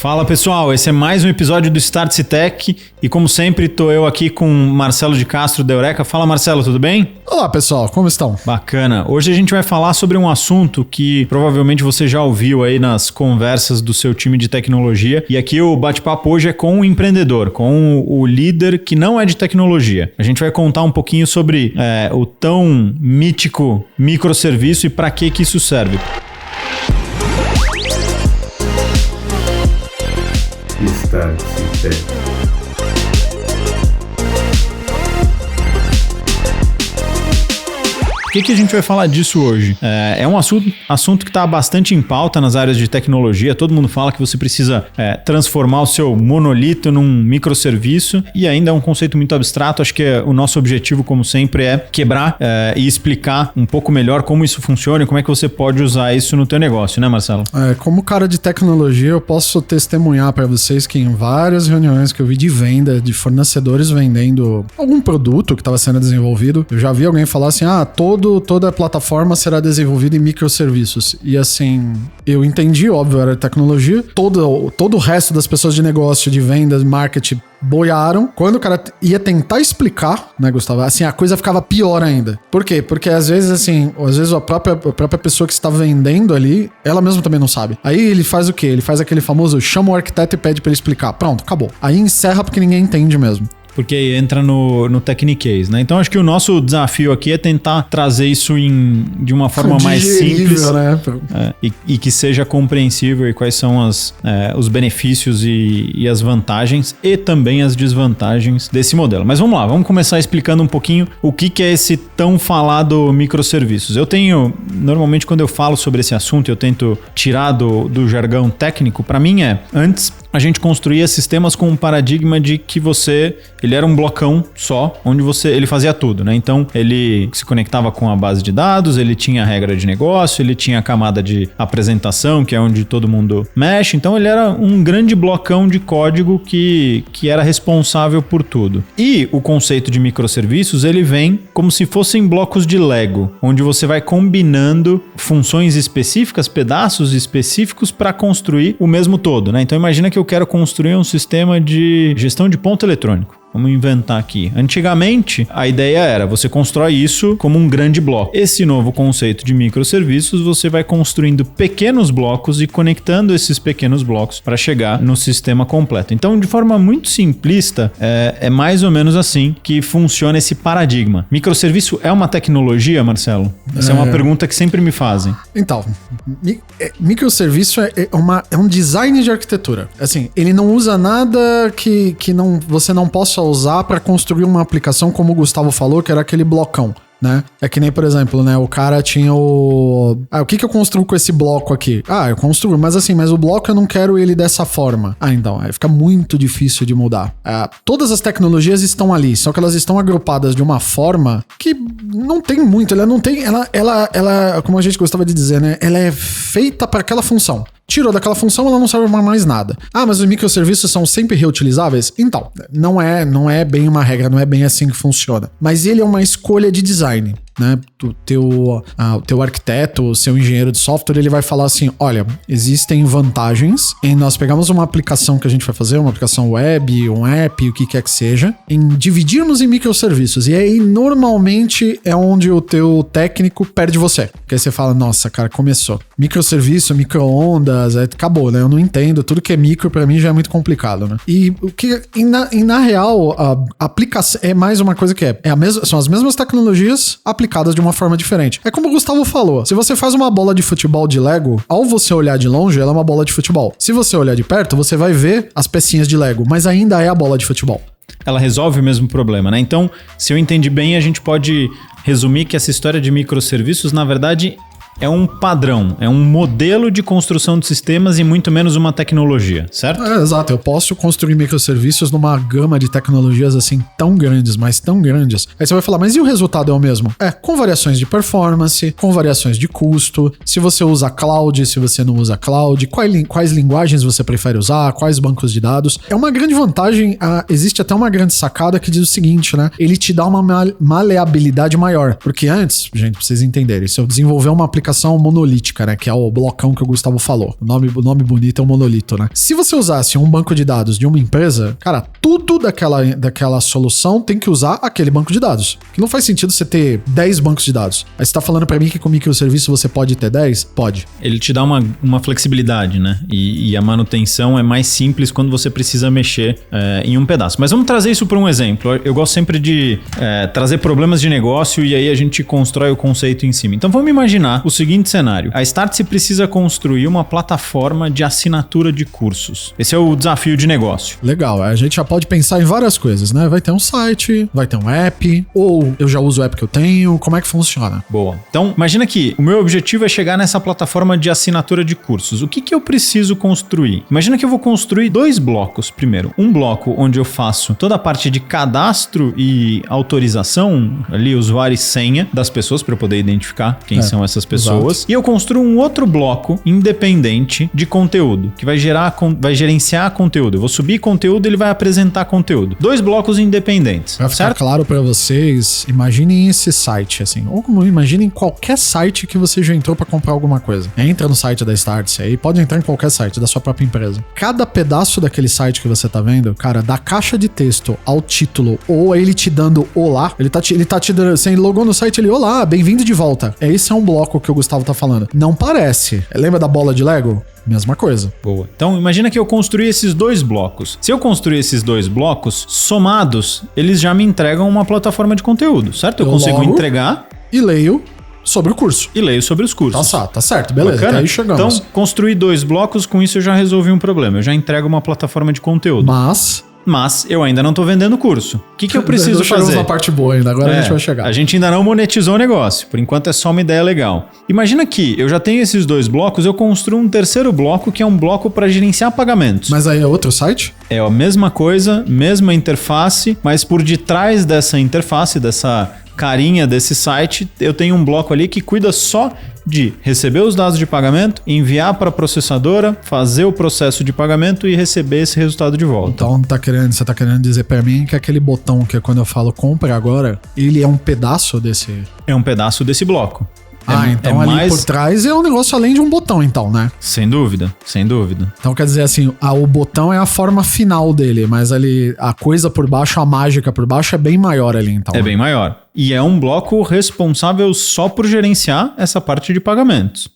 Fala pessoal, esse é mais um episódio do Start-se Tech e como sempre tô eu aqui com Marcelo de Castro da Eureka. Fala Marcelo, tudo bem? Olá pessoal, como estão? Bacana. Hoje a gente vai falar sobre um assunto que provavelmente você já ouviu aí nas conversas do seu time de tecnologia, e aqui o bate-papo hoje é com o empreendedor, com o líder que não é de tecnologia. A gente vai contar um pouquinho sobre o tão mítico microserviço e para que isso serve. Start-se Tech. Por que a gente vai falar disso hoje? É um assunto que está bastante em pauta nas áreas de tecnologia. Todo mundo fala que você precisa transformar o seu monolito num microserviço e ainda é um conceito muito abstrato. Acho que o nosso objetivo, como sempre, é quebrar e explicar um pouco melhor como isso funciona e como é que você pode usar isso no teu negócio, né, Marcelo? Como cara de tecnologia, eu posso testemunhar para vocês que em várias reuniões que eu vi de venda, de fornecedores vendendo algum produto que estava sendo desenvolvido, eu já vi alguém falar assim, toda a plataforma será desenvolvida em microserviços. E assim, eu entendi, óbvio, era tecnologia. Todo o resto das pessoas de negócio, de vendas, marketing, boiaram. Quando o cara ia tentar explicar, né, Gustavo? Assim, a coisa ficava pior ainda. Por quê? Porque às vezes a própria pessoa que está vendendo ali, ela mesma também não sabe. Aí ele faz o quê? Ele faz aquele famoso, chama o arquiteto e pede para ele explicar. Pronto, acabou. Aí encerra porque ninguém entende mesmo. Porque entra no Technicase, né? Então acho que o nosso desafio aqui é tentar trazer isso de uma forma mais simples, né? E que seja compreensível e quais são os benefícios e as vantagens e também as desvantagens desse modelo. Mas vamos lá, vamos começar explicando um pouquinho o que é esse tão falado microserviços. Normalmente quando eu falo sobre esse assunto, eu tento tirar do jargão técnico. Para mim antes a gente construía sistemas com um paradigma de que ele era um blocão só, onde ele fazia tudo, né? Então, ele se conectava com a base de dados, ele tinha a regra de negócio, ele tinha a camada de apresentação, que é onde todo mundo mexe. Então, ele era um grande blocão de código que era responsável por tudo. E o conceito de microserviços, ele vem como se fossem blocos de Lego, onde você vai combinando funções específicas, pedaços específicos para construir o mesmo todo, né? Então, imagina que eu quero construir um sistema de gestão de ponto eletrônico. Vamos inventar aqui. Antigamente, a ideia era você constrói isso como um grande bloco. Esse novo conceito de microserviços, você vai construindo pequenos blocos e conectando esses pequenos blocos para chegar no sistema completo. Então, de forma muito simplista, é mais ou menos assim que funciona esse paradigma. Microserviço é uma tecnologia, Marcelo? Essa é uma pergunta que sempre me fazem. Então, microserviço é um design de arquitetura. Assim, ele não usa nada que você não possa usar para construir uma aplicação, como o Gustavo falou, que era aquele blocão, né? É que nem, por exemplo, né? O cara tinha o que eu construo com esse bloco aqui? Eu construo, mas o bloco eu não quero ele dessa forma. Então, aí fica muito difícil de mudar. Todas as tecnologias estão ali, só que elas estão agrupadas de uma forma que não tem muito, ela como a gente gostava de dizer, né? Ela é feita para aquela função. Tirou daquela função, ela não serve para mais nada. Mas os microserviços são sempre reutilizáveis? Então, não é bem uma regra, não é bem assim que funciona. Mas ele é uma escolha de design, né? O teu arquiteto, o seu engenheiro de software, ele vai falar assim, olha, existem vantagens em nós pegarmos uma aplicação que a gente vai fazer, uma aplicação web, um app, o que quer que seja, em dividirmos em microserviços. E aí, normalmente, é onde o teu técnico perde você. Porque aí você fala, nossa, cara, começou. Microserviço, micro-ondas, acabou, né? Eu não entendo. Tudo que é micro, pra mim, já é muito complicado, né? E na real, a aplicação é mais uma coisa que são as mesmas tecnologias aplicadas de uma forma diferente. É como o Gustavo falou, se você faz uma bola de futebol de Lego, ao você olhar de longe, ela é uma bola de futebol. Se você olhar de perto, você vai ver as pecinhas de Lego, mas ainda é a bola de futebol. Ela resolve o mesmo problema, né? Então, se eu entendi bem, a gente pode resumir que essa história de microserviços, na verdade, é um padrão, é um modelo de construção de sistemas e muito menos uma tecnologia, certo? Exato, eu posso construir microserviços numa gama de tecnologias assim tão grandes, mas tão grandes. Aí você vai falar, mas e o resultado é o mesmo? Com variações de performance, com variações de custo, se você usa cloud, se você não usa cloud, quais linguagens você prefere usar, quais bancos de dados. É uma grande vantagem, existe até uma grande sacada que diz o seguinte, né? Ele te dá uma maleabilidade maior, porque antes, gente, pra vocês entenderem, se eu desenvolver uma aplicação aplicação monolítica, né? Que é o blocão que o Gustavo falou. O nome bonito é o monolito, né? Se você usasse um banco de dados de uma empresa, cara, tudo daquela solução tem que usar aquele banco de dados. Que não faz sentido você ter 10 bancos de dados. Aí você tá falando pra mim que com microserviço você pode ter 10? Pode. Ele te dá uma flexibilidade, né? E a manutenção é mais simples quando você precisa mexer em um pedaço. Mas vamos trazer isso para um exemplo. Eu gosto sempre de trazer problemas de negócio e aí a gente constrói o conceito em cima. Então vamos imaginar o seguinte cenário. A Startse precisa construir uma plataforma de assinatura de cursos. Esse é o desafio de negócio. Legal, a gente já pode pensar em várias coisas, né? Vai ter um site, vai ter um app, ou eu já uso o app que eu tenho, como é que funciona? Boa. Então, imagina que o meu objetivo é chegar nessa plataforma de assinatura de cursos. O que eu preciso construir? Imagina que eu vou construir 2 blocos. Primeiro, um bloco onde eu faço toda a parte de cadastro e autorização, ali usuário e senha das pessoas para eu poder identificar quem são essas pessoas. Exato. E eu construo um outro bloco independente de conteúdo, que vai gerenciar conteúdo. Eu vou subir conteúdo, ele vai apresentar conteúdo. 2 blocos independentes. Vai ficar claro para vocês, imaginem esse site, assim, ou como imaginem qualquer site que você já entrou para comprar alguma coisa. Entra no site da Startse aí, pode entrar em qualquer site da sua própria empresa. Cada pedaço daquele site que você tá vendo, cara, da caixa de texto ao título, ou ele te dando olá, ele tá te dando, você logou no site, ele, olá, bem-vindo de volta. Esse é um bloco que o Gustavo tá falando. Não parece. Lembra da bola de Lego? Mesma coisa. Boa. Então, imagina que eu construí esses 2 blocos. Se eu construir esses 2 blocos, somados, eles já me entregam uma plataforma de conteúdo, certo? Eu consigo entregar... E leio sobre o curso. E leio sobre os cursos. Tá certo, beleza. Bacana? Até aí chegamos. Então, construir 2 blocos, com isso eu já resolvi um problema. Eu já entrego uma plataforma de conteúdo. Mas eu ainda não tô vendendo o curso. O que eu preciso fazer? Chegamos na parte boa ainda, agora a gente vai chegar. A gente ainda não monetizou o negócio. Por enquanto é só uma ideia legal. Imagina que eu já tenho esses 2 blocos, eu construo um terceiro bloco, que é um bloco para gerenciar pagamentos. Mas aí é outro site? É a mesma coisa, mesma interface, mas por detrás dessa interface, dessa carinha desse site, eu tenho um bloco ali que cuida só de receber os dados de pagamento, enviar para a processadora, fazer o processo de pagamento e receber esse resultado de volta. Então você tá querendo dizer para mim que aquele botão que é quando eu falo compre agora, ele é um pedaço desse... É um pedaço desse bloco. Então ali por trás é um negócio além de um botão, então, né? Sem dúvida, sem dúvida. Então quer dizer assim, o botão é a forma final dele, mas ali a coisa por baixo, a mágica por baixo é bem maior ali, então. É bem maior. E é um bloco responsável só por gerenciar essa parte de pagamentos,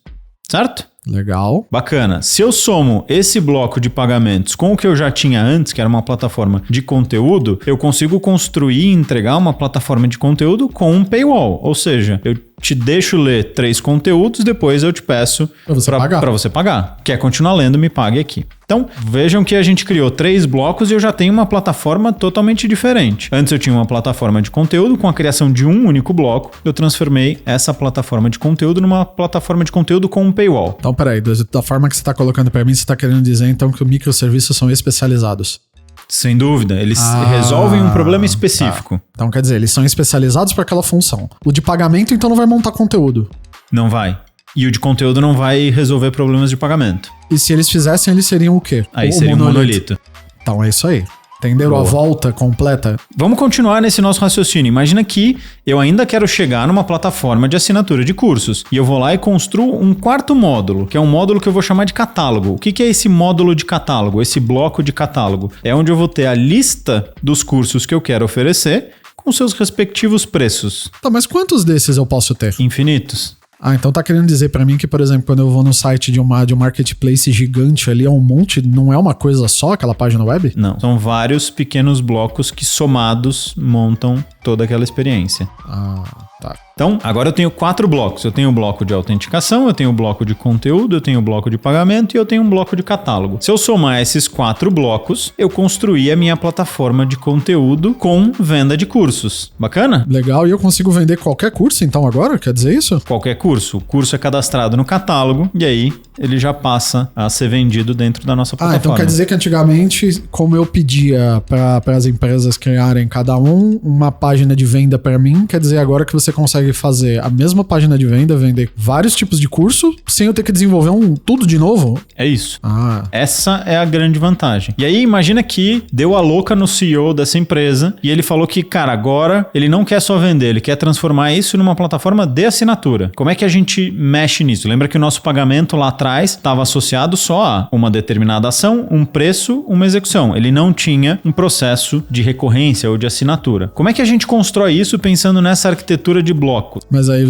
certo? Legal. Bacana. Se eu somo esse bloco de pagamentos com o que eu já tinha antes, que era uma plataforma de conteúdo, eu consigo construir e entregar uma plataforma de conteúdo com um paywall. Ou seja, eu te deixo ler 3 conteúdos, depois eu te peço para você pagar. Quer continuar lendo, me pague aqui. Então, vejam que a gente criou 3 blocos e eu já tenho uma plataforma totalmente diferente. Antes eu tinha uma plataforma de conteúdo, com a criação de um único bloco, eu transformei essa plataforma de conteúdo numa plataforma de conteúdo com um paywall. Então, peraí, da forma que você está colocando para mim, você está querendo dizer então que os microserviços são especializados? Sem dúvida, eles resolvem um problema específico. Tá. Então quer dizer, eles são especializados para aquela função. O de pagamento então não vai montar conteúdo. Não vai. E o de conteúdo não vai resolver problemas de pagamento. E se eles fizessem, eles seriam o quê? Aí seria um monolito. Então é isso aí. Entenderam? Boa. A volta completa? Vamos continuar nesse nosso raciocínio. Imagina que eu ainda quero chegar numa plataforma de assinatura de cursos. E eu vou lá e construo um 4º módulo, que é um módulo que eu vou chamar de catálogo. O que é esse módulo de catálogo? Esse bloco de catálogo? É onde eu vou ter a lista dos cursos que eu quero oferecer com seus respectivos preços. Tá, mas quantos desses eu posso ter? Infinitos. Então tá querendo dizer pra mim que, por exemplo, quando eu vou no site de um marketplace gigante ali, é um monte, não é uma coisa só, aquela página web? Não, são vários pequenos blocos que somados montam toda aquela experiência. Tá. Então, agora eu tenho 4 blocos. Eu tenho o bloco de autenticação, eu tenho o bloco de conteúdo, eu tenho o bloco de pagamento e eu tenho um bloco de catálogo. Se eu somar esses 4 blocos, eu construí a minha plataforma de conteúdo com venda de cursos. Bacana? Legal. E eu consigo vender qualquer curso, então, agora? Quer dizer isso? Qualquer curso. O curso é cadastrado no catálogo e aí ele já passa a ser vendido dentro da nossa plataforma. Então quer dizer que antigamente, como eu pedia para as empresas criarem cada uma página página de venda para mim, quer dizer agora que você consegue fazer a mesma página de venda, vender vários tipos de curso, sem eu ter que desenvolver tudo de novo? É isso. Ah. Essa é a grande vantagem. E aí, imagina que deu a louca no CEO dessa empresa e ele falou que, cara, agora ele não quer só vender, ele quer transformar isso numa plataforma de assinatura. Como é que a gente mexe nisso? Lembra que o nosso pagamento lá atrás estava associado só a uma determinada ação, um preço, uma execução. Ele não tinha um processo de recorrência ou de assinatura. Como é que a gente constrói isso pensando nessa arquitetura de blocos? Mas aí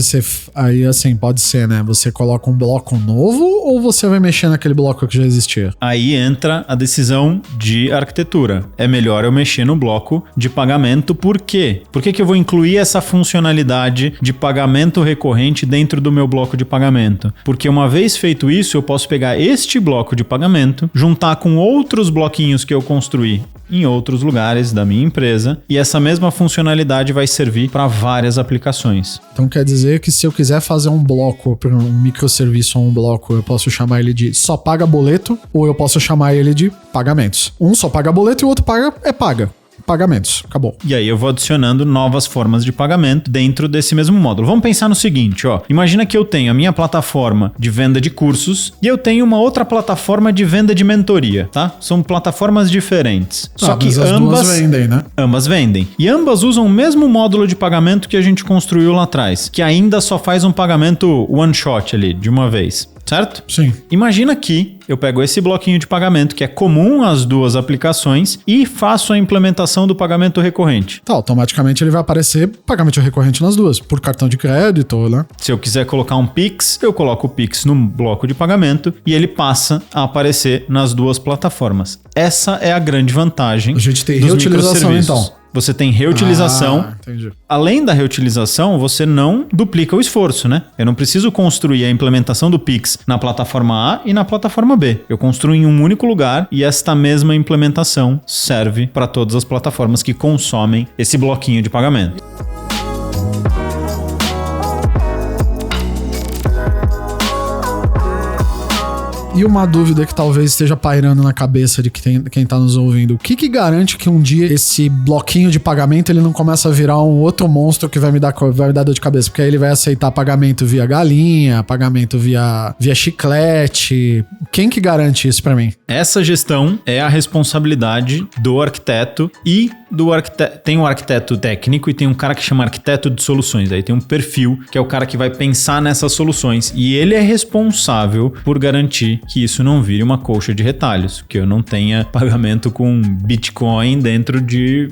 aí assim, pode ser, né? Você coloca um bloco novo ou você vai mexer naquele bloco que já existia? Aí entra a decisão de arquitetura. É melhor eu mexer no bloco de pagamento. Por quê? Por que eu vou incluir essa funcionalidade de pagamento recorrente dentro do meu bloco de pagamento? Porque uma vez feito isso, eu posso pegar este bloco de pagamento, juntar com outros bloquinhos que eu construí em outros lugares da minha empresa e essa mesma funcionalidade vai servir para várias aplicações. Então quer dizer que se eu quiser fazer um bloco, um microserviço ou um bloco, eu posso chamar ele de só paga boleto ou eu posso chamar ele de pagamentos. Um só paga boleto e o outro paga pagamentos. Acabou. E aí eu vou adicionando novas formas de pagamento dentro desse mesmo módulo. Vamos pensar no seguinte, ó. Imagina que eu tenho a minha plataforma de venda de cursos e eu tenho uma outra plataforma de venda de mentoria, tá? São plataformas diferentes. Só que ambas vendem, né? Ambas vendem. E ambas usam o mesmo módulo de pagamento que a gente construiu lá atrás, que ainda só faz um pagamento one shot ali, de uma vez. Certo? Sim. Imagina que eu pego esse bloquinho de pagamento que é comum às duas aplicações e faço a implementação do pagamento recorrente. Tá, automaticamente ele vai aparecer pagamento recorrente nas duas, por cartão de crédito, né? Se eu quiser colocar um Pix, eu coloco o Pix no bloco de pagamento e ele passa a aparecer nas duas plataformas. Essa é a grande vantagem. A gente tem reutilização então. Você tem reutilização. Entendi. Além da reutilização, você não duplica o esforço, né? Eu não preciso construir a implementação do Pix na plataforma A e na plataforma B. Eu construo em um único lugar e esta mesma implementação serve para todas as plataformas que consomem esse bloquinho de pagamento. E uma dúvida que talvez esteja pairando na cabeça de quem tá nos ouvindo. O que garante que um dia esse bloquinho de pagamento ele não começa a virar um outro monstro que vai me dar dor de cabeça? Porque aí ele vai aceitar pagamento via galinha, pagamento via chiclete. Quem que garante isso pra mim? Essa gestão é a responsabilidade do arquiteto e do arquiteto. Tem um arquiteto técnico e tem um cara que chama arquiteto de soluções. Aí tem um perfil que é o cara que vai pensar nessas soluções. E ele é responsável por garantir que isso não vire uma colcha de retalhos, que eu não tenha pagamento com Bitcoin dentro de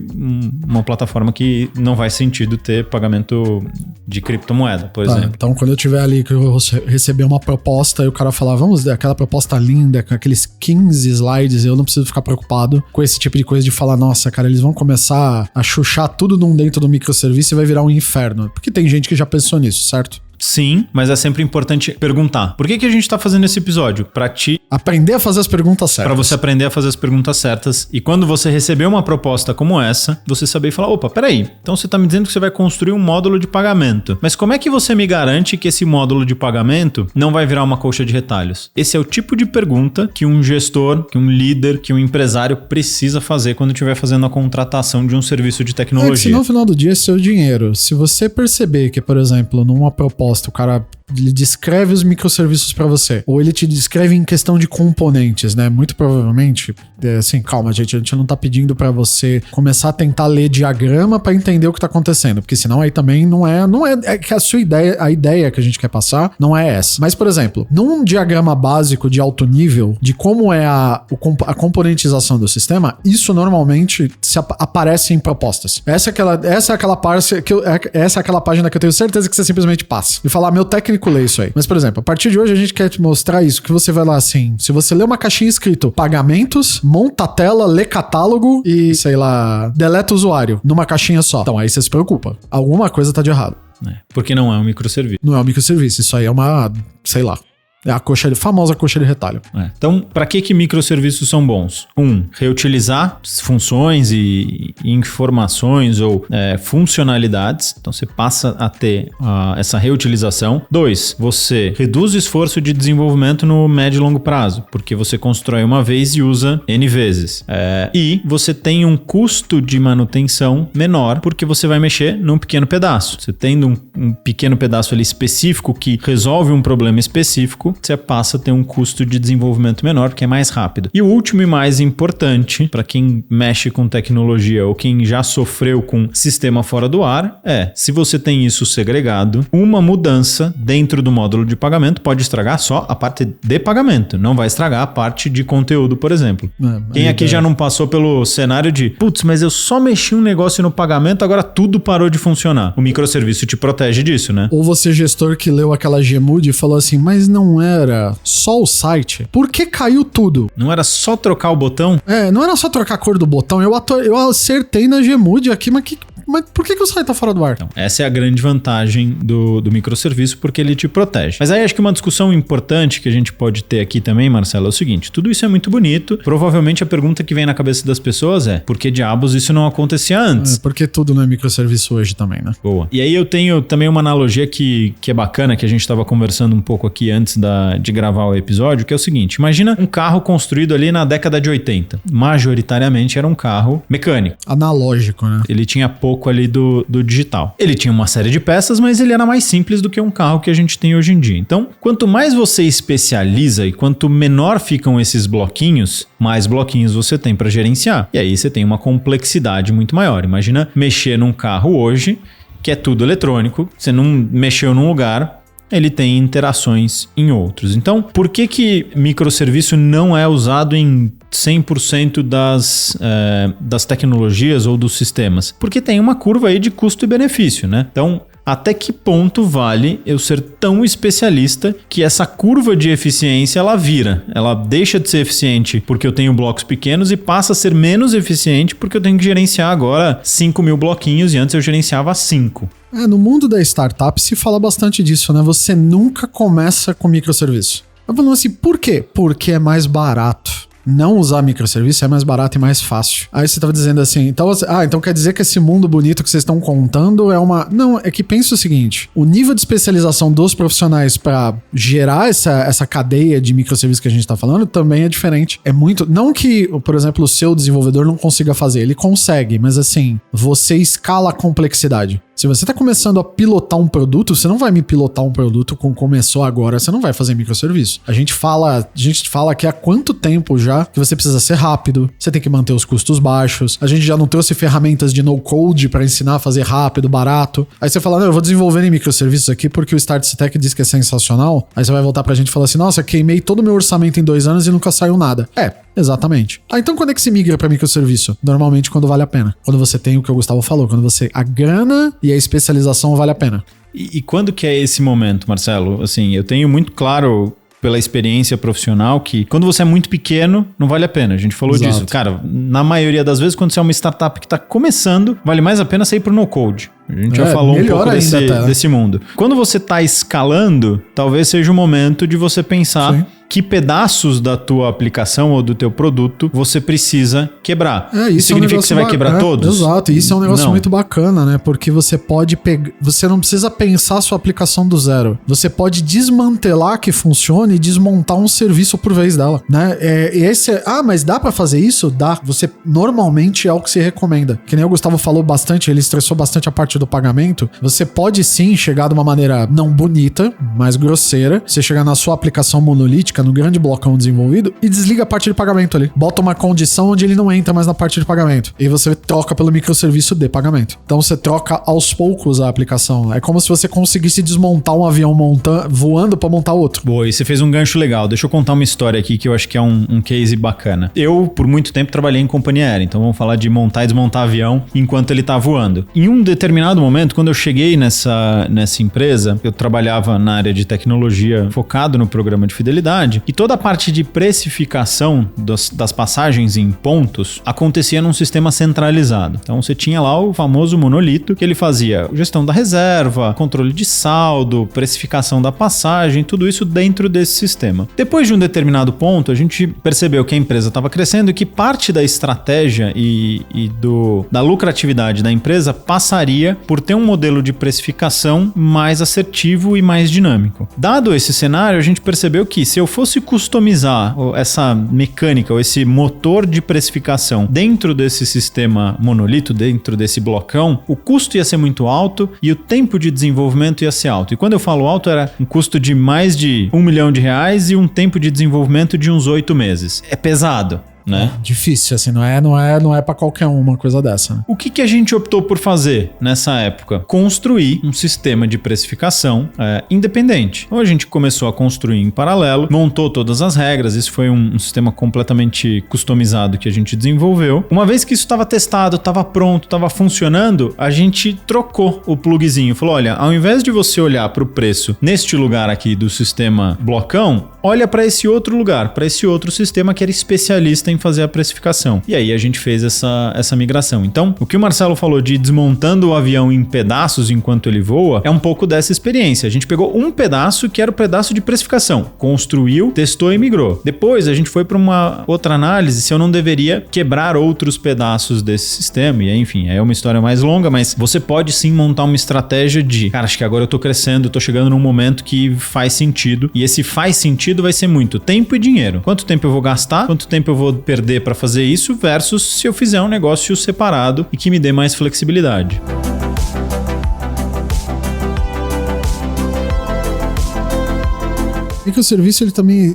uma plataforma que não faz sentido ter pagamento de criptomoeda, por exemplo. Então, quando eu tiver ali que eu receber uma proposta e o cara falar, vamos ver aquela proposta linda, com aqueles 15 slides, eu não preciso ficar preocupado com esse tipo de coisa de falar, nossa, cara, eles vão começar a chuchar tudo dentro do microserviço e vai virar um inferno. Porque tem gente que já pensou nisso, certo? Sim, mas é sempre importante perguntar. Por que a gente tá fazendo esse episódio? Pra te... aprender a fazer as perguntas certas. Pra você aprender a fazer as perguntas certas. E quando você receber uma proposta como essa, você saber e falar, opa, peraí, então você tá me dizendo que você vai construir um módulo de pagamento. Mas como é que você me garante que esse módulo de pagamento não vai virar uma colcha de retalhos? Esse é o tipo de pergunta que um gestor, que um líder, que um empresário precisa fazer quando estiver fazendo a contratação de um serviço de tecnologia. Se no final do dia é seu dinheiro. Se você perceber que, por exemplo, numa proposta o cara ele descreve os microserviços para você, ou ele te descreve em questão de componentes, né? Muito provavelmente, assim, calma, gente, a gente não tá pedindo para você começar a tentar ler diagrama para entender o que tá acontecendo, porque senão aí também não é que a sua ideia, a ideia que a gente quer passar não é essa. Mas, por exemplo, num diagrama básico de alto nível, de como é a componentização do sistema, isso normalmente aparece em propostas. Essa é aquela página que eu tenho certeza que você simplesmente passa. E falar, meu técnico lê isso aí. Mas, por exemplo, a partir de hoje a gente quer te mostrar isso, que você vai lá assim, se você lê uma caixinha escrito pagamentos, monta a tela, lê catálogo e, sei lá, deleta o usuário numa caixinha só. Então aí você se preocupa. Alguma coisa tá de errado. Porque não é um microserviço. Não é um microserviço, isso aí é uma, sei lá, É a famosa coxa de retalho. Então, para que microserviços são bons? Reutilizar funções e informações ou funcionalidades. Então, você passa a ter essa reutilização. 2, você reduz o esforço de desenvolvimento no médio e longo prazo, porque você constrói uma vez e usa N vezes. E você tem um custo de manutenção menor, porque você vai mexer num pequeno pedaço. Você tendo um pequeno pedaço ali específico que resolve um problema específico, você passa a ter um custo de desenvolvimento menor, porque é mais rápido. E o último e mais importante, para quem mexe com tecnologia ou quem já sofreu com sistema fora do ar, se você tem isso segregado, uma mudança dentro do módulo de pagamento pode estragar só a parte de pagamento, não vai estragar a parte de conteúdo, por exemplo. Quem aqui já não passou pelo cenário de, putz, mas eu só mexi um negócio no pagamento, agora tudo parou de funcionar. O microserviço te protege disso, né? Ou você, gestor que leu aquela Gmood e falou assim, mas não era só o site? Por que caiu tudo? Não era só trocar o botão? Não era só trocar a cor do botão. Eu acertei na Gmood aqui, mas por que o site tá fora do ar? Então, essa é a grande vantagem do microserviço, porque ele te protege. Mas aí acho que uma discussão importante que a gente pode ter aqui também, Marcelo, é o seguinte, tudo isso é muito bonito, provavelmente a pergunta que vem na cabeça das pessoas é, por que diabos isso não acontecia antes? Porque tudo não é microserviço hoje também, né? Boa. E aí eu tenho também uma analogia que é bacana, que a gente estava conversando um pouco aqui antes de gravar o episódio, que é o seguinte, imagina um carro construído ali na década de 80. Majoritariamente era um carro mecânico. Analógico, né? Ele tinha pouco ali do digital. Ele tinha uma série de peças, mas ele era mais simples do que um carro que a gente tem hoje em dia. Então, quanto mais você especializa e quanto menor ficam esses bloquinhos, mais bloquinhos você tem para gerenciar. E aí você tem uma complexidade muito maior. Imagina mexer num carro hoje, que é tudo eletrônico, você não mexeu num lugar, ele tem interações em outros. Então, por que microserviço não é usado em 100% das tecnologias ou dos sistemas? Porque tem uma curva aí de custo e benefício, né? Então, até que ponto vale eu ser tão especialista que essa curva de eficiência ela vira? Ela deixa de ser eficiente porque eu tenho blocos pequenos e passa a ser menos eficiente porque eu tenho que gerenciar agora 5.000 bloquinhos e antes eu gerenciava 5. No mundo da startup se fala bastante disso, né? Você nunca começa com microserviço. Eu falo assim, por quê? Porque é mais barato. Não usar microserviço é mais barato e mais fácil. Aí você tava dizendo assim, então quer dizer que esse mundo bonito que vocês estão contando é uma... Não, é que pensa o seguinte, o nível de especialização dos profissionais para gerar essa cadeia de microserviços que a gente tá falando também é diferente. É muito... Não que, por exemplo, o seu desenvolvedor não consiga fazer, ele consegue, mas assim, você escala a complexidade. Se você está começando a pilotar um produto, você não vai me pilotar um produto como começou agora, você não vai fazer microserviço. A gente fala aqui há quanto tempo já que você precisa ser rápido, você tem que manter os custos baixos, a gente já não trouxe ferramentas de no-code para ensinar a fazer rápido, barato. Aí você fala, não, eu vou desenvolver em microserviços aqui porque o StartStack diz que é sensacional. Aí você vai voltar pra gente e falar assim, nossa, queimei todo o meu orçamento em 2 anos e nunca saiu nada. Exatamente. Então quando é que se migra para microserviço? Normalmente quando vale a pena. Quando você tem o que o Gustavo falou, quando a grana e a especialização vale a pena. E quando que é esse momento, Marcelo? Assim, eu tenho muito claro pela experiência profissional que quando você é muito pequeno, não vale a pena. A gente falou disso. Cara, na maioria das vezes, quando você é uma startup que está começando, vale mais a pena sair pro no-code. A gente já falou um pouco desse mundo. Quando você está escalando, talvez seja o momento de você pensar que pedaços da tua aplicação ou do teu produto você precisa quebrar. Isso significa que você vai quebrar todos? Exato, e isso é um negócio muito bacana, né? Porque você pode você não precisa pensar a sua aplicação do zero. Você pode desmantelar que funcione e desmontar um serviço por vez dela, né? Mas dá pra fazer isso? Dá. Você normalmente é o que se recomenda. Que nem o Gustavo falou bastante, ele estressou bastante a parte do pagamento. Você pode sim chegar de uma maneira não bonita, mas grosseira. Você chegar na sua aplicação monolítica, no grande blocão desenvolvido, e desliga a parte de pagamento ali. Bota uma condição onde ele não entra mais na parte de pagamento. E você troca pelo microserviço de pagamento. Então você troca aos poucos a aplicação. É como se você conseguisse desmontar um avião voando para montar outro. Boa, e você fez um gancho legal. Deixa eu contar uma história aqui que eu acho que é um case bacana. Eu, por muito tempo, trabalhei em companhia aérea. Então vamos falar de montar e desmontar avião enquanto ele tá voando. Em um determinado momento, quando eu cheguei nessa empresa, eu trabalhava na área de tecnologia focado no programa de fidelidade. verdade, e toda a parte de precificação das passagens em pontos acontecia num sistema centralizado. Então você tinha lá o famoso monolito, que ele fazia gestão da reserva, controle de saldo, precificação da passagem, tudo isso dentro desse sistema. Depois de um determinado ponto, a gente percebeu que a empresa estava crescendo e que parte da estratégia da lucratividade da empresa passaria por ter um modelo de precificação mais assertivo e mais dinâmico. Dado esse cenário, a gente percebeu que se eu fosse customizar essa mecânica ou esse motor de precificação dentro desse sistema monolito, dentro desse blocão, o custo ia ser muito alto e o tempo de desenvolvimento ia ser alto. E quando eu falo alto, era um custo de mais de R$1 milhão e um tempo de desenvolvimento de uns 8 meses. É pesado, né? Difícil, assim, não é pra qualquer uma coisa dessa, né? O que a gente optou por fazer nessa época? Construir um sistema de precificação independente. Então a gente começou a construir em paralelo, montou todas as regras, isso foi um sistema completamente customizado que a gente desenvolveu. Uma vez que isso estava testado, estava pronto, estava funcionando, a gente trocou o plugzinho. Falou, olha, ao invés de você olhar para o preço neste lugar aqui do sistema blocão, olha para esse outro lugar, para esse outro sistema que era especialista em fazer a precificação. E aí a gente fez essa migração. Então, o que o Marcelo falou de desmontando o avião em pedaços enquanto ele voa, é um pouco dessa experiência. A gente pegou um pedaço que era o pedaço de precificação, construiu, testou e migrou. Depois a gente foi para uma outra análise se eu não deveria quebrar outros pedaços desse sistema. E enfim, é uma história mais longa, mas você pode sim montar uma estratégia de, cara, acho que agora eu tô crescendo, eu tô chegando num momento que faz sentido. E esse faz sentido vai ser muito tempo e dinheiro. Quanto tempo eu vou gastar? Quanto tempo eu vou perder para fazer isso versus se eu fizer um negócio separado e que me dê mais flexibilidade. Microserviço,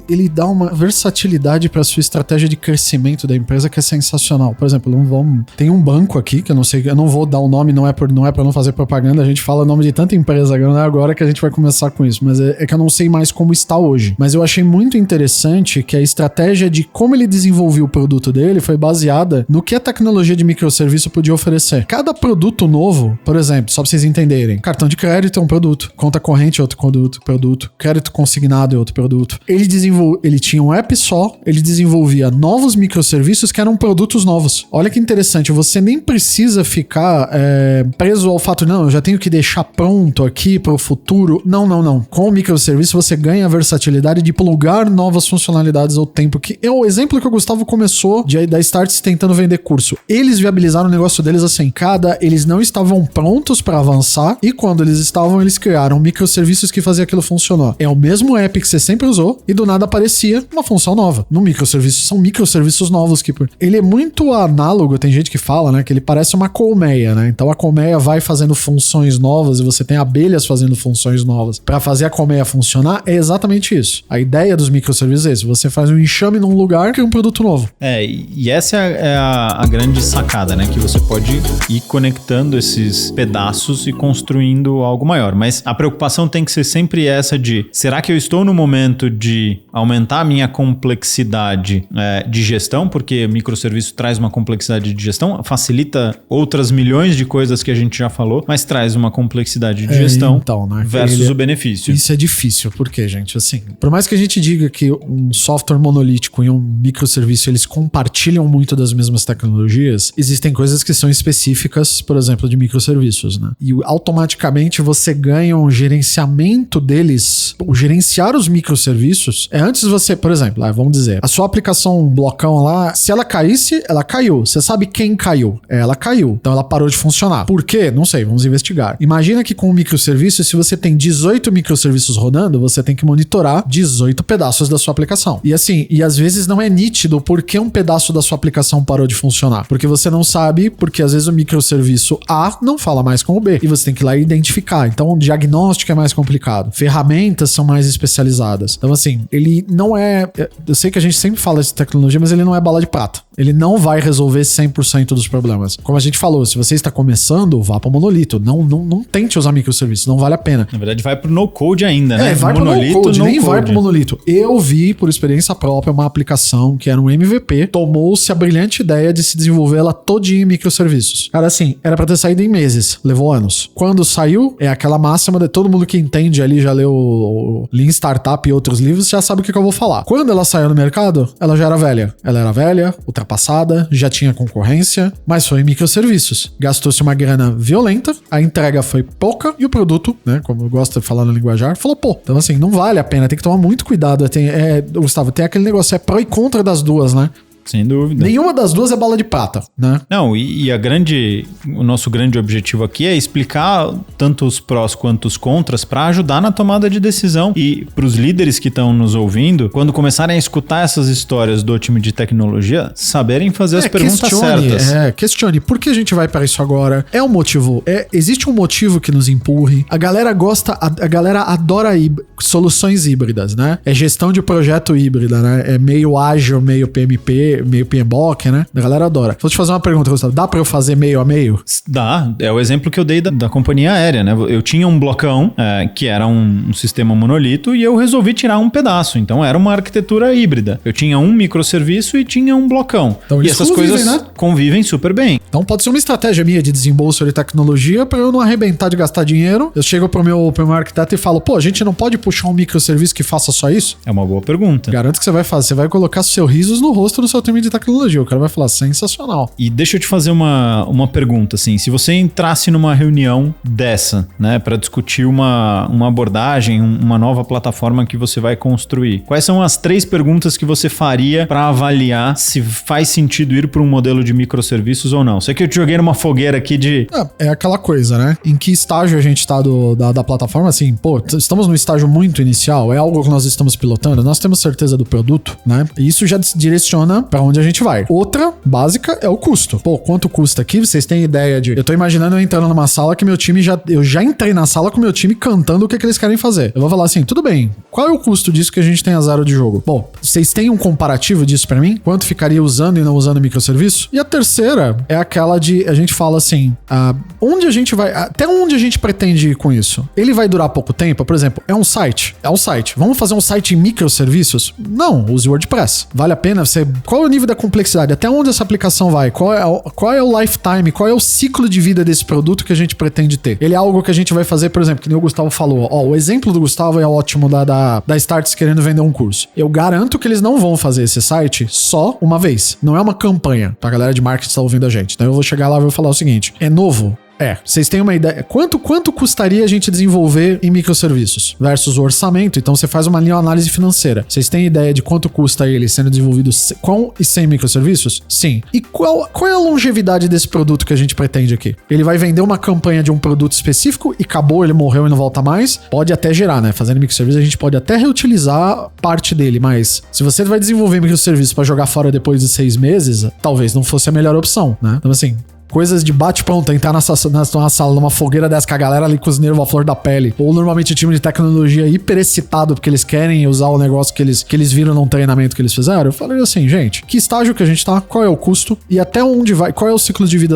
ele dá uma versatilidade para sua estratégia de crescimento da empresa que é sensacional. Por exemplo, tem um banco aqui, que eu não vou dar o nome, não é para não fazer propaganda, a gente fala o nome de tanta empresa agora que a gente vai começar com isso, mas é que eu não sei mais como está hoje. Mas eu achei muito interessante que a estratégia de como ele desenvolveu o produto dele foi baseada no que a tecnologia de microserviço podia oferecer. Cada produto novo, por exemplo, só para vocês entenderem, cartão de crédito é um produto, conta corrente é outro produto, crédito consignado outro produto. Ele tinha um app só, ele desenvolvia novos microserviços que eram produtos novos. Olha que interessante, você nem precisa ficar preso ao fato, não, eu já tenho que deixar pronto aqui para o futuro. Não. Com o microserviço você ganha a versatilidade de plugar novas funcionalidades ao tempo, que é o exemplo que o Gustavo começou da Startse tentando vender curso. Eles viabilizaram o negócio deles assim, eles não estavam prontos para avançar e quando eles estavam, eles criaram microserviços que faziam aquilo funcionar. É o mesmo app que você sempre usou e do nada aparecia uma função nova. No microserviço, são microserviços novos que ele é muito análogo, tem gente que fala, né, que ele parece uma colmeia, né? Então a colmeia vai fazendo funções novas e você tem abelhas fazendo funções novas. Para fazer a colmeia funcionar, é exatamente isso. A ideia dos microserviços é isso. Você faz um enxame num lugar que é um produto novo. E essa é a grande sacada, né? Que você pode ir conectando esses pedaços e construindo algo maior. Mas a preocupação tem que ser sempre essa de, será que eu estou no momento de aumentar a minha complexidade de gestão? Porque microserviço traz uma complexidade de gestão, facilita outras milhões de coisas que a gente já falou, mas traz uma complexidade de gestão né? versus o benefício. Isso é difícil, porque, gente, assim, por mais que a gente diga que um software monolítico e um microserviço, eles compartilham muito das mesmas tecnologias, existem coisas que são específicas, por exemplo, de microserviços, né? E automaticamente você ganha um gerenciamento deles, gerenciar os microserviços antes você, por exemplo, vamos dizer, a sua aplicação blocão lá, se ela caísse, ela caiu. Você sabe quem caiu? Ela caiu. Então ela parou de funcionar. Por quê? Não sei, vamos investigar. Imagina que com o microserviço, se você tem 18 microserviços rodando, você tem que monitorar 18 pedaços da sua aplicação. E assim, às vezes não é nítido por que um pedaço da sua aplicação parou de funcionar. Porque você não sabe, porque às vezes o microserviço A não fala mais com o B. E você tem que ir lá e identificar. Então o diagnóstico é mais complicado. Ferramentas são mais especializadas. Então assim, ele não é... Eu sei que a gente sempre fala de tecnologia, mas ele não é bala de prata. Ele não vai resolver 100% dos problemas. Como a gente falou, se você está começando, vá para o monolito. Não tente usar microserviços, não vale a pena. Na verdade, vai pro no-code ainda, né? Vai monolito, pro no-code, nem vai pro monolito. Eu vi, por experiência própria, uma aplicação que era um MVP, tomou-se a brilhante ideia de se desenvolver ela todinha em microserviços. Cara, assim, era pra ter saído em meses, levou anos. Quando saiu, é aquela máxima de todo mundo que entende ali, já leu o Lean Startup e outros livros, já sabe o que eu vou falar. Quando ela saiu no mercado, ela já era velha. Ela era velha, ultrapassada, já tinha concorrência, mas foi em microserviços. Gastou-se uma grana violenta, a entrega foi pouca e o produto, né, como eu gosto de falar no linguajar, flopou. Então, assim, não vale a pena, tem que tomar muito cuidado. Gustavo, tem aquele negócio, é pró e contra das duas, né? Sem dúvida. Nenhuma das duas é bala de prata, né? Não, o nosso grande objetivo aqui é explicar tanto os prós quanto os contras para ajudar na tomada de decisão. E para os líderes que estão nos ouvindo, quando começarem a escutar essas histórias do time de tecnologia, saberem fazer as perguntas certas. Questione. Por que a gente vai para isso agora? É um motivo. Existe um motivo que nos empurre. A galera gosta, a galera adora soluções híbridas, né? É gestão de projeto híbrida, né? É meio ágil, meio PMP, meio PMBOK, né? A galera adora. Vou te fazer uma pergunta, Gustavo. Dá pra eu fazer meio a meio? Dá. É o exemplo que eu dei da companhia aérea, né? Eu tinha um blocão, que era um sistema monolito, e eu resolvi tirar um pedaço. Então, era uma arquitetura híbrida. Eu tinha um microserviço e tinha um blocão. Então, e essas coisas, né, convivem super bem. Então, pode ser uma estratégia minha de desembolso de tecnologia pra eu não arrebentar de gastar dinheiro. Eu chego pro meu arquiteto e falo, a gente não pode puxar um microserviço que faça só isso? É uma boa pergunta. Garanto que você vai fazer. Você vai colocar seus risos no rosto do seu time de tecnologia. O cara vai falar, sensacional. E deixa eu te fazer uma pergunta, assim. Se você entrasse numa reunião dessa, né, para discutir uma abordagem, uma nova plataforma que você vai construir, quais são as 3 perguntas que você faria para avaliar se faz sentido ir para um modelo de microserviços ou não? Sei que eu te joguei numa fogueira aqui de... É aquela coisa, né? Em que estágio a gente tá da plataforma? Assim, estamos num estágio muito inicial, é algo que nós estamos pilotando, nós temos certeza do produto, né? E isso já direciona para onde a gente vai. Outra básica é o custo. Quanto custa aqui? Vocês têm ideia de... Eu tô imaginando eu entrando numa sala que meu time eu já entrei na sala com meu time cantando o que eles querem fazer. Eu vou falar assim, tudo bem, qual é o custo disso que a gente tem a 0 de jogo? Vocês têm um comparativo disso pra mim? Quanto ficaria usando e não usando microserviço? E a terceira é aquela de... A gente fala assim, onde a gente vai... Até onde a gente pretende ir com isso? Ele vai durar pouco tempo? Por exemplo, é um site. Vamos fazer um site em microserviços? Não, use WordPress. Vale a pena você... Qual é o nível da complexidade? Até onde essa aplicação vai? Qual é o lifetime? Qual é o ciclo de vida desse produto que a gente pretende ter? Ele é algo que a gente vai fazer, por exemplo, que nem o Gustavo falou. O exemplo do Gustavo é ótimo da Starts querendo vender um curso. Eu garanto que eles não vão fazer esse site só uma vez. Não é uma campanha pra galera de marketing que tá ouvindo a gente. Então eu vou chegar lá e vou falar o seguinte. É novo? Vocês têm uma ideia. Quanto custaria a gente desenvolver em microserviços versus o orçamento? Então você faz uma linha de análise financeira. Vocês têm ideia de quanto custa ele sendo desenvolvido com e sem microserviços? Sim. E qual é a longevidade desse produto que a gente pretende aqui? Ele vai vender uma campanha de um produto específico e acabou, ele morreu e não volta mais? Pode até gerar, né? Fazendo microserviços a gente pode até reutilizar parte dele, mas se você vai desenvolver microserviços para jogar fora depois de 6 meses, talvez não fosse a melhor opção, né? Então assim... Coisas de bate-pronto, entrar na sala, numa fogueira dessa com a galera ali cozinheiro à flor da pele. Ou normalmente o time de tecnologia hiper excitado porque eles querem usar o negócio que eles viram num treinamento que eles fizeram. Eu falei assim, gente, que estágio que a gente tá, qual é o custo e até onde vai, qual é o ciclo de vida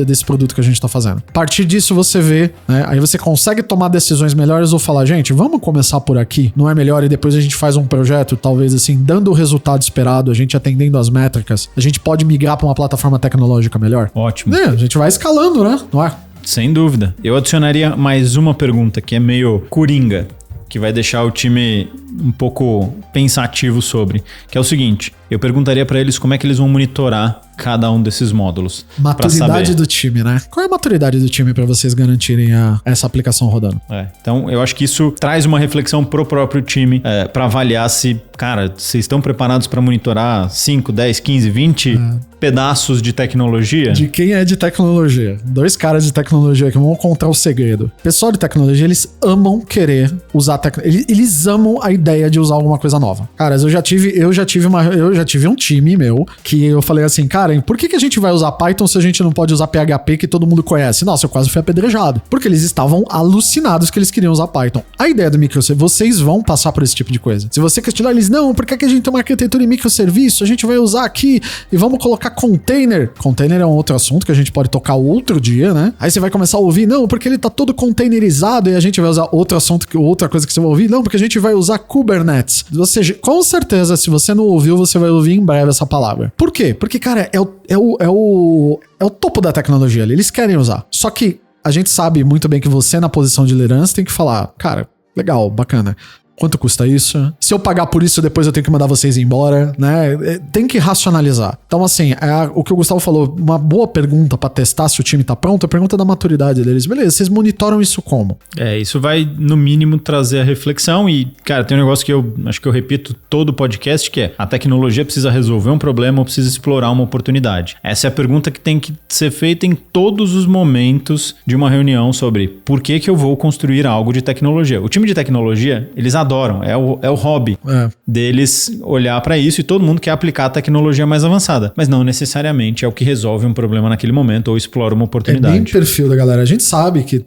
desse produto que a gente tá fazendo. A partir disso você vê, né, aí você consegue tomar decisões melhores ou falar, gente, vamos começar por aqui, não é melhor? E depois a gente faz um projeto, talvez assim, dando o resultado esperado, a gente atendendo as métricas, a gente pode migrar pra uma plataforma tecnológica melhor. Ótimo. A gente vai escalando, né? Não é? Sem dúvida. Eu adicionaria mais uma pergunta que é meio coringa, que vai deixar o time um pouco pensativo sobre, que é o seguinte, eu perguntaria para eles como é que eles vão monitorar cada um desses módulos. Maturidade do time, né? Qual é a maturidade do time para vocês garantirem essa aplicação rodando? Então, eu acho que isso traz uma reflexão pro próprio time para avaliar se, cara, vocês estão preparados para monitorar 5, 10, 15, 20 pedaços de tecnologia? De quem é de tecnologia. 2 caras de tecnologia que vão contar o segredo. Pessoal de tecnologia, eles amam querer usar eles amam a ideia de usar alguma coisa nova. Caras, eu já tive um time meu que eu falei assim, cara, por que a gente vai usar Python se a gente não pode usar PHP que todo mundo conhece? Nossa, eu quase fui apedrejado. Porque eles estavam alucinados que eles queriam usar Python. A ideia do microserviço, vocês vão passar por esse tipo de coisa. Se você questionar eles, não, por que a gente tem uma arquitetura em microserviço? A gente vai usar aqui e vamos colocar colocar container. Container é um outro assunto que a gente pode tocar outro dia, né? Aí você vai começar a ouvir, não, porque ele tá todo containerizado, e a gente vai usar outro assunto, outra coisa que você vai ouvir, não, porque a gente vai usar Kubernetes. Você, com certeza, se você não ouviu, você vai ouvir em breve essa palavra. Por quê? Porque, cara, é o topo da tecnologia ali, eles querem usar. Só que a gente sabe muito bem que você, na posição de liderança, tem que falar, cara, legal, bacana. Quanto custa isso? Se eu pagar por isso, depois eu tenho que mandar vocês embora, né? Tem que racionalizar. Então, assim, o que o Gustavo falou, uma boa pergunta pra testar se o time tá pronto, é a pergunta da maturidade deles. Beleza, vocês monitoram isso como? Isso vai, no mínimo, trazer a reflexão e, cara, tem um negócio que eu acho que eu repito todo o podcast, que é a tecnologia precisa resolver um problema ou precisa explorar uma oportunidade. Essa é a pergunta que tem que ser feita em todos os momentos de uma reunião sobre por que eu vou construir algo de tecnologia. O time de tecnologia, eles adoram, é o hobby deles olhar para isso e todo mundo quer aplicar a tecnologia mais avançada, mas não necessariamente é o que resolve um problema naquele momento ou explora uma oportunidade. É bem perfil da galera. A gente sabe que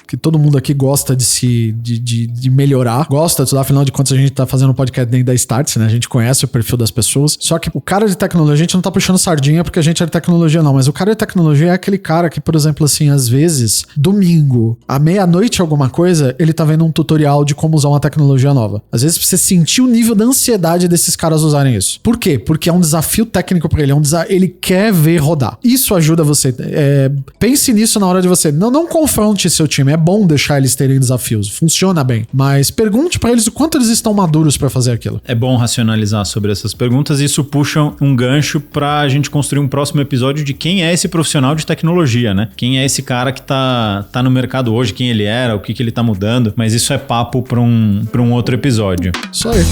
que todo mundo aqui gosta de melhorar, gosta de estudar, afinal de contas a gente tá fazendo um podcast dentro da Startse, né? A gente conhece o perfil das pessoas, só que o cara de tecnologia, a gente não tá puxando sardinha porque a gente é de tecnologia não, mas o cara de tecnologia é aquele cara que, por exemplo, assim, às vezes, domingo, à meia-noite alguma coisa, ele tá vendo um tutorial de como usar uma tecnologia nova. Às vezes você sentir o nível da ansiedade desses caras usarem isso. Por quê? Porque é um desafio técnico pra ele, ele quer ver rodar. Isso ajuda você. Pense nisso na hora de você. Não confronte seu time. É bom deixar eles terem desafios. Funciona bem. Mas pergunte pra eles o quanto eles estão maduros pra fazer aquilo. É bom racionalizar sobre essas perguntas e isso puxa um gancho pra gente construir um próximo episódio de quem é esse profissional de tecnologia, né? Quem é esse cara que tá no mercado hoje, quem ele era, o que ele tá mudando. Mas isso é papo para um outro episódio. Isso aí.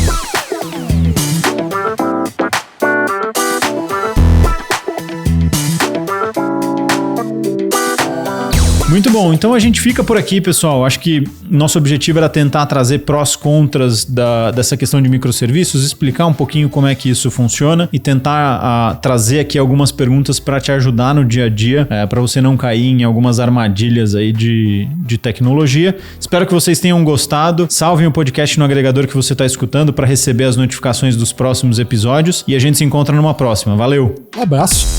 Muito bom, então a gente fica por aqui, pessoal. Acho que nosso objetivo era tentar trazer prós e contras dessa questão de microserviços, explicar um pouquinho como é que isso funciona e tentar trazer aqui algumas perguntas para te ajudar no dia a dia, para você não cair em algumas armadilhas aí de tecnologia. Espero que vocês tenham gostado. Salvem o podcast no agregador que você está escutando para receber as notificações dos próximos episódios e a gente se encontra numa próxima. Valeu! Um abraço!